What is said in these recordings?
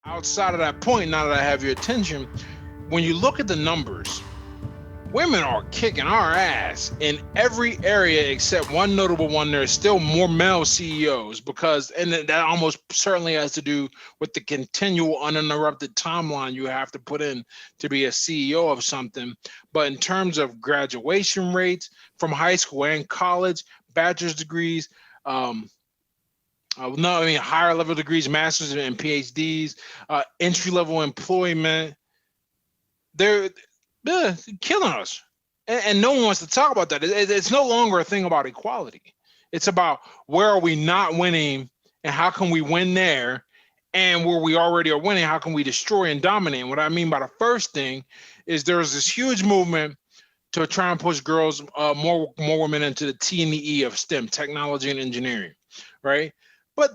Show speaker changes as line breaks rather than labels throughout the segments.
outside of that point, now that I have your attention, when you look at the numbers, women are kicking our ass in every area except one notable one. There's still more male CEOs because, and that almost certainly has to do with the continual uninterrupted timeline you have to put in to be a CEO of something. But in terms of graduation rates from high school and college, bachelor's degrees, no, I mean higher level degrees, masters and PhDs, entry level employment, they're killing us, and no one wants to talk about that. It's no longer a thing about equality. It's about where are we not winning and how can we win there, and where we already are winning, how can we destroy and dominate. And what I mean by the first thing is there's this huge movement to try and push girls, more women into the T and the E of STEM, technology and engineering, right? But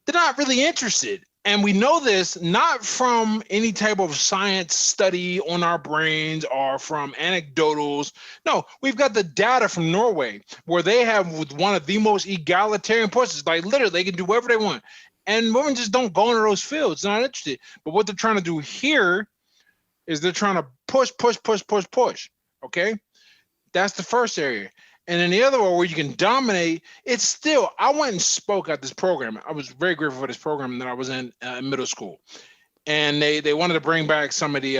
they're not really interested. And we know this not from any type of science study on our brains or from anecdotals. No, we've got the data from Norway where they have one of the most egalitarian pushes. Like literally, they can do whatever they want. And women just don't go into those fields, not interested. But what they're trying to do here is they're trying to push. Okay? That's the first area. And then the other one where you can dominate, it's still, I went and spoke at this program. I was very grateful for this program that I was in middle school. And they wanted to bring back some of the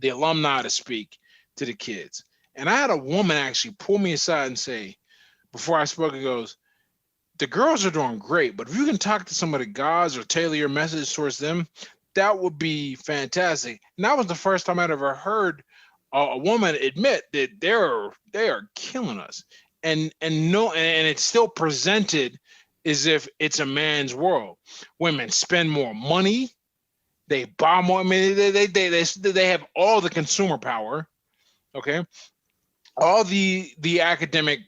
alumni to speak to the kids. And I had a woman actually pull me aside and say, before I spoke, it goes, the girls are doing great, but if you can talk to some of the guys or tailor your message towards them, that would be fantastic. And that was the first time I'd ever heard a woman admit that they are killing us, and it's still presented as if it's a man's world. Women spend more money, they buy more. I mean, they have all the consumer power, okay, all the academic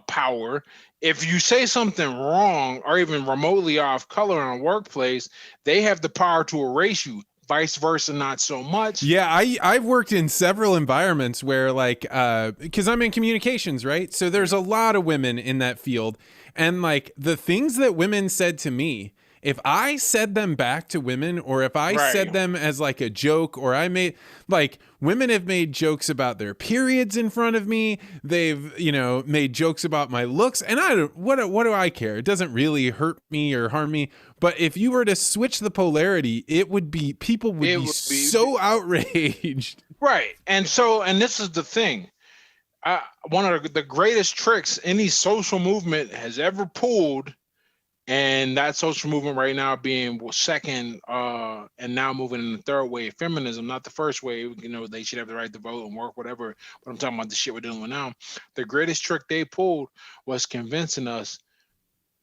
power. If you say something wrong or even remotely off color in a workplace, they have the power to erase you. Vice versa, not so much.
Yeah, I've worked in several environments where, like, because I'm in communications, right? So there's a lot of women in that field. And, like, the things that women said to me, if I said them back to women, or if I said them as, like, a joke, or I made, like, women have made jokes about their periods in front of me. They've, made jokes about my looks. And what do I care? It doesn't really hurt me or harm me. But if you were to switch the polarity, people would be so outraged.
Right. And this is the thing. One of the greatest tricks any social movement has ever pulled, and that social movement right now being second, and now moving in the third wave, feminism, not the first wave. They should have the right to vote and work, whatever. But I'm talking about the shit we're dealing with now. The greatest trick they pulled was convincing us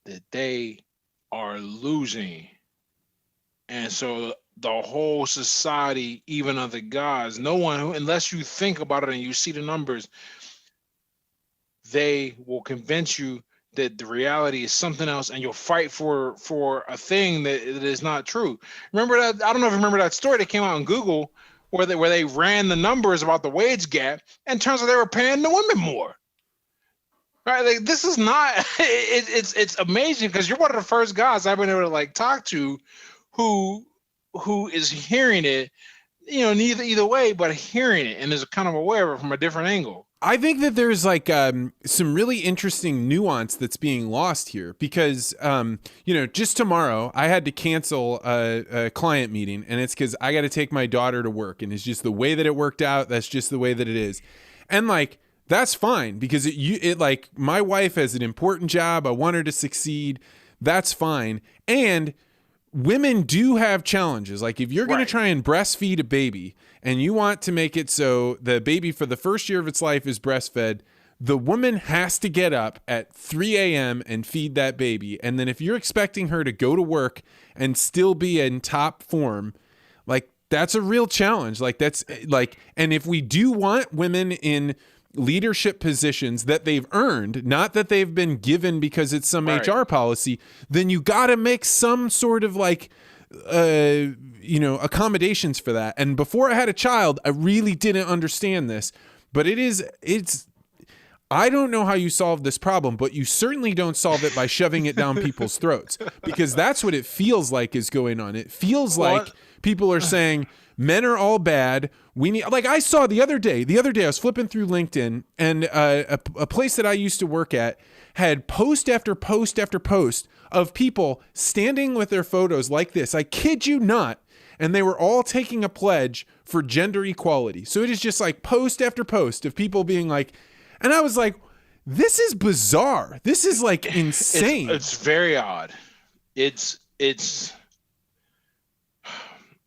that they are losing. And so the whole society, even of the guys, no one, unless you think about it and you see the numbers, they will convince you that the reality is something else, and you'll fight for a thing that is not true. Remember that? I don't know if you remember that story that came out on Google where they ran the numbers about the wage gap, and turns out they were paying the women more. Right? Like, this is not. It's amazing because you're one of the first guys I've been able to talk to, who is hearing it. Either way, but hearing it and is kind of aware of it from a different angle.
I think that there's some really interesting nuance that's being lost here because, just tomorrow I had to cancel a client meeting, and it's because I got to take my daughter to work, and it's just the way that it worked out. That's just the way that it is. And that's fine because my wife has an important job. I want her to succeed. That's fine. And women do have challenges. Like if you're going to try and breastfeed a baby and you want to make it so the baby for the first year of its life is breastfed, the woman has to get up at 3 a.m. and feed that baby. And then if you're expecting her to go to work and still be in top form, that's a real challenge. And if we do want women in leadership positions that they've earned, not that they've been given because it's some HR policy, then you got to make some sort of accommodations for that. And before I had a child, I really didn't understand this, but I don't know how you solve this problem, but you certainly don't solve it by shoving it down people's throats, because that's what it feels like is going on. It feels like people are saying men are all bad. We need, like I saw the other day I was flipping through LinkedIn, and a place that I used to work at had post after post after post of people standing with their photos like this. I kid you not. And they were all taking a pledge for gender equality. So it is just like post after post of people being like, and I was like, this is bizarre. This is like insane.
It's very odd. It's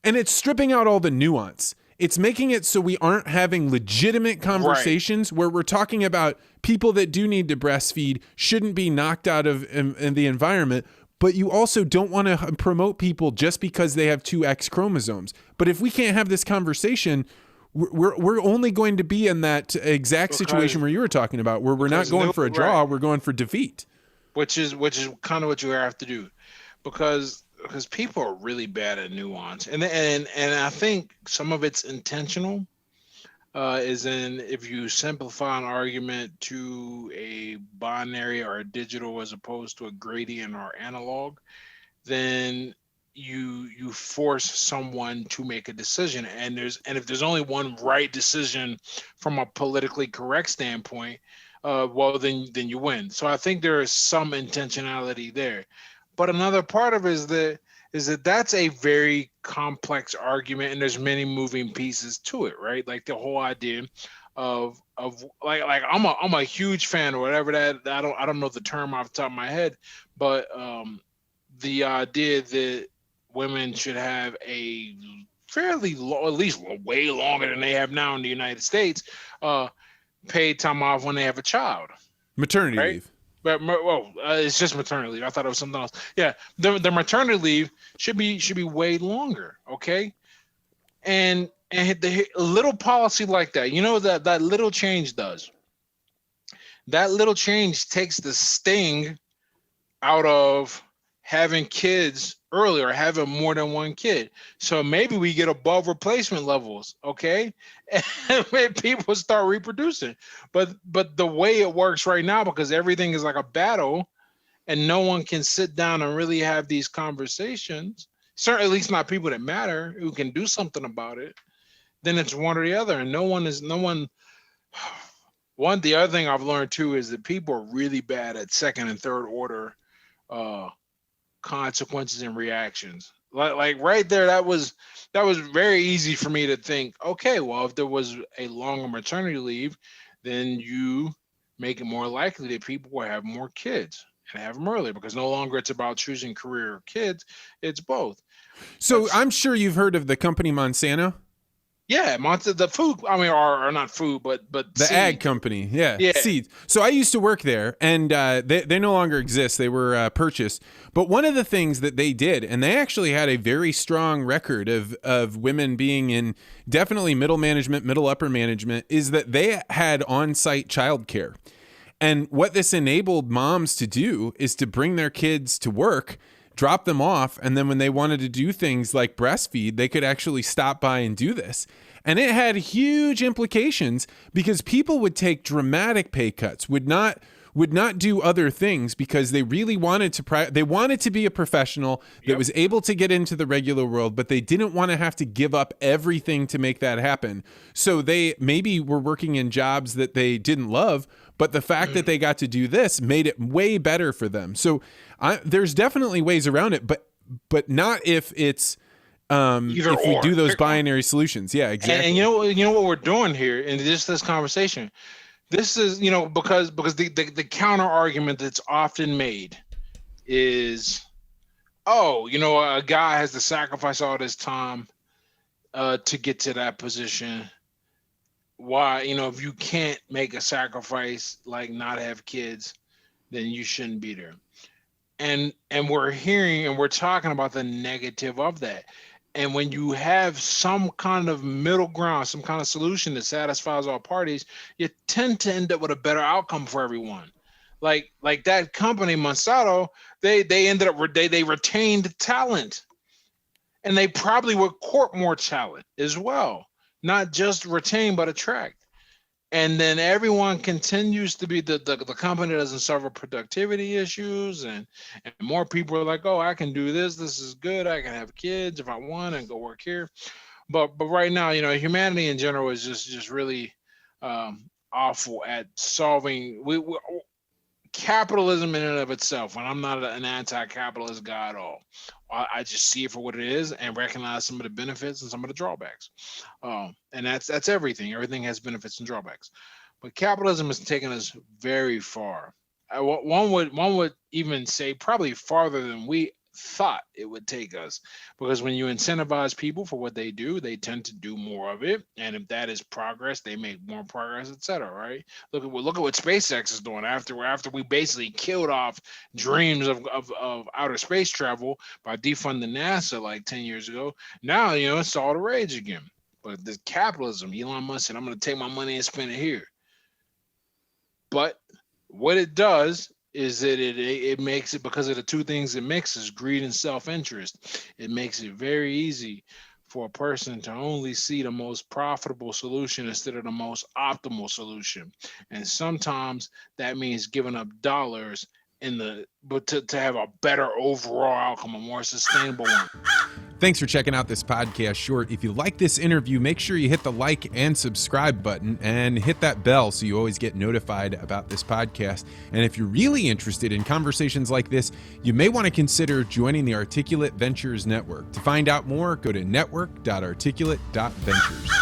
and it's stripping out all the nuance. It's making it so we aren't having legitimate conversations where we're talking about people that do need to breastfeed shouldn't be knocked out of in the environment. But you also don't want to promote people just because they have two X chromosomes. But if we can't have this conversation, we're only going to be in that exact situation where you were talking about, where we're not going for a draw, we're going for defeat.
Which is kind of what you have to do, because people are really bad at nuance, and I think some of it's intentional. Is in if you simplify an argument to a binary or a digital as opposed to a gradient or analog, then you force someone to make a decision, and if there's only one right decision from a politically correct standpoint, well then you win. So I think there is some intentionality there, but another part of it is that that's a very complex argument, and there's many moving pieces to it, right? Like the whole idea of like I'm a huge fan or whatever that I don't know the term off the top of my head, but the idea that women should have a fairly at least way longer than they have now in the United States, paid time off when they have a child,
maternity leave.
But it's just maternity leave. I thought it was something else. Yeah, the maternity leave should be way longer. Okay, and the little policy like that, you know, that little change does. That little change takes the sting out of having kids early or having more than one kid. So maybe we get above replacement levels, okay? And people start reproducing. But the way it works right now, because everything is like a battle and no one can sit down and really have these conversations, certainly at least not people that matter who can do something about it, then it's one or the other. And the other thing I've learned too is that people are really bad at second and third order consequences and reactions. Like right there, that was very easy for me to think, okay, well, if there was a longer maternity leave, then you make it more likely that people will have more kids and have them earlier, because no longer it's about choosing career or kids, it's both.
So I'm sure you've heard of the company Monsanto.
Yeah, the food, I mean, or not food, but
the seed. Ag company, yeah, seeds. So I used to work there, and they no longer exist. They were purchased. But one of the things that they did, and they actually had a very strong record of women being in definitely middle management, middle upper management, is that they had on-site childcare. And what this enabled moms to do is to bring their kids to work, drop them off, and then when they wanted to do things like breastfeed, they could actually stop by and do this. And it had huge implications, because people would take dramatic pay cuts, would not do other things, because they really wanted to be a professional that was able to get into the regular world, but they didn't want to have to give up everything to make that happen. So they maybe were working in jobs that they didn't love, but the fact that they got to do this made it way better for them. So there's definitely ways around it, but not if it's if we do those binary solutions. Yeah, exactly.
And you know what we're doing here in this conversation. This is, because the counter argument that's often made is, a guy has to sacrifice all this time to get to that position. Why, if you can't make a sacrifice like not have kids, then you shouldn't be there. And we're hearing and we're talking about the negative of that. And when you have some kind of middle ground, some kind of solution that satisfies all parties, you tend to end up with a better outcome for everyone. Like that company, Monsanto, they ended up, they retained talent, and they probably would court more talent as well, not just retain, but attract. And then everyone continues to be the company doesn't suffer productivity issues, and more people are like, oh, I can do this. This is good. I can have kids if I want and go work here. But right now, humanity in general is just really awful at solving. We capitalism in and of itself, and I'm not an anti-capitalist guy at all. I just see it for what it is and recognize some of the benefits and some of the drawbacks. And that's everything. Everything has benefits and drawbacks. But capitalism has taken us very far. One would even say probably farther than we thought it would take us, because when you incentivize people for what they do, they tend to do more of it, and if that is progress, they make more progress, etc. Right? Look at what SpaceX is doing after we basically killed off dreams of outer space travel by defunding NASA like 10 years ago. Now it's all the rage again. But the capitalism, Elon Musk said, I'm going to take my money and spend it here. But what it does is that it makes it, because of the two things it mixes, greed and self-interest, it makes it very easy for a person to only see the most profitable solution instead of the most optimal solution. And sometimes that means giving up dollars but to have a better overall outcome, a more sustainable one.
Thanks for checking out this podcast short. If you like this interview, make sure you hit the like and subscribe button and hit that bell so you always get notified about this podcast. And if you're really interested in conversations like this, you may want to consider joining the Articulate Ventures Network. To find out more, go to network.articulate.ventures.